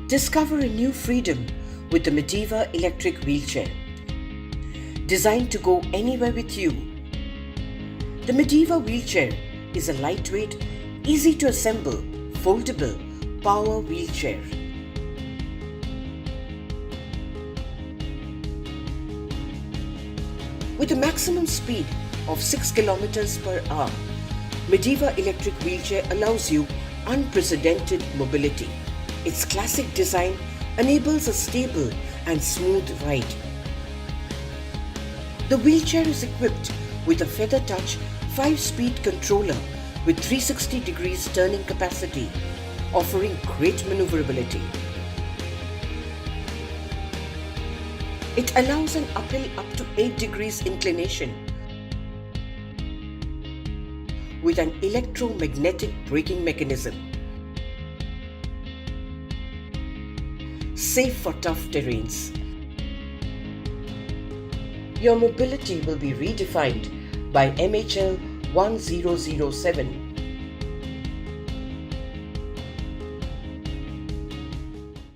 Discover a new freedom with the Mediva electric wheelchair. Designed to go anywhere with you, the Mediva wheelchair is a lightweight, easy to assemble, foldable power wheelchair. With a maximum speed of 6 km per hour, Mediva electric wheelchair allows you unprecedented mobility. Its classic design enables a stable and smooth ride. The wheelchair is equipped with a feather touch 5-speed controller with 360 degrees turning capacity, offering great maneuverability. It allows an uphill up to 8 degrees inclination with an electromagnetic braking mechanism. Safe for tough terrains. Your mobility will be redefined by MHL 1007